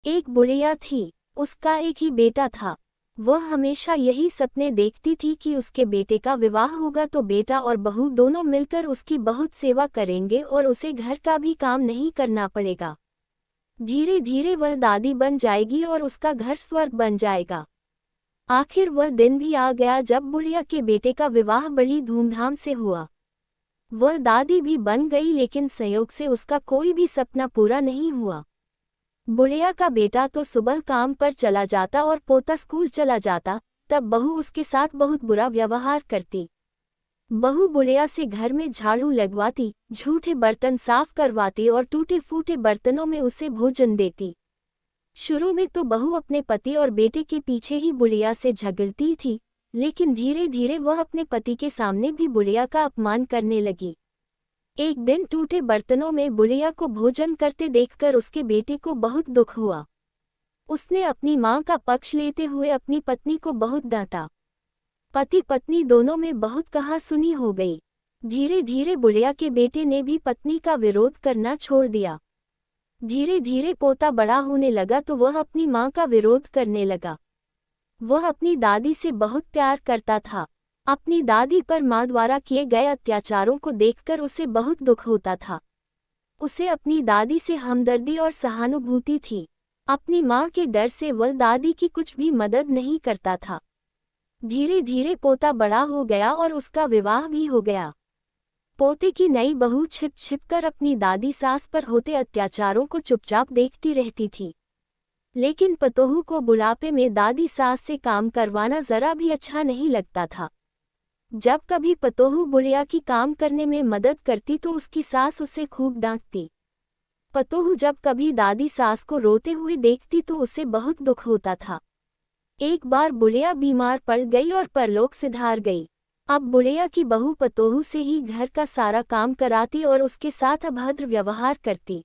एक बुढ़िया थी। उसका एक ही बेटा था। वह हमेशा यही सपने देखती थी कि उसके बेटे का विवाह होगा तो बेटा और बहू दोनों मिलकर उसकी बहुत सेवा करेंगे और उसे घर का भी काम नहीं करना पड़ेगा। धीरे धीरे वह दादी बन जाएगी और उसका घर स्वर्ग बन जाएगा। आखिर वह दिन भी आ गया जब बुढ़िया के बेटे का विवाह बड़ी धूमधाम से हुआ। वह दादी भी बन गई, लेकिन संयोग से उसका कोई भी सपना पूरा नहीं हुआ। बुढ़िया का बेटा तो सुबह काम पर चला जाता और पोता स्कूल चला जाता, तब बहू उसके साथ बहुत बुरा व्यवहार करती। बहू बुढ़िया से घर में झाड़ू लगवाती, झूठे बर्तन साफ करवाती और टूटे फूटे बर्तनों में उसे भोजन देती। शुरू में तो बहू अपने पति और बेटे के पीछे ही बुढ़िया से झगड़ती थी, लेकिन धीरे धीरे वह अपने पति के सामने भी बुढ़िया का अपमान करने लगी। एक दिन टूटे बर्तनों में बुढ़िया को भोजन करते देखकर उसके बेटे को बहुत दुख हुआ। उसने अपनी मां का पक्ष लेते हुए अपनी पत्नी को बहुत डांटा। पति पत्नी दोनों में बहुत कहासुनी हो गई। धीरे धीरे बुढ़िया के बेटे ने भी पत्नी का विरोध करना छोड़ दिया। धीरे धीरे पोता बड़ा होने लगा तो वह अपनी मां का विरोध करने लगा। वह अपनी दादी से बहुत प्यार करता था। अपनी दादी पर मां द्वारा किए गए अत्याचारों को देखकर उसे बहुत दुख होता था। उसे अपनी दादी से हमदर्दी और सहानुभूति थी। अपनी मां के डर से वह दादी की कुछ भी मदद नहीं करता था। धीरे धीरे पोता बड़ा हो गया और उसका विवाह भी हो गया। पोते की नई बहू छिप छिप कर अपनी दादी सास पर होते अत्याचारों को चुपचाप देखती रहती थी। लेकिन पतोहू को बुढ़ापे में दादी सास से काम करवाना जरा भी अच्छा नहीं लगता था। जब कभी पतोहू बुढ़िया की काम करने में मदद करती तो उसकी सास उसे खूब डांटती। पतोहू जब कभी दादी सास को रोते हुए देखती तो उसे बहुत दुख होता था। एक बार बुढ़िया बीमार पड़ गई और परलोक सिधार गई। अब बुढ़िया की बहू पतोहू से ही घर का सारा काम कराती और उसके साथ अभद्र व्यवहार करती।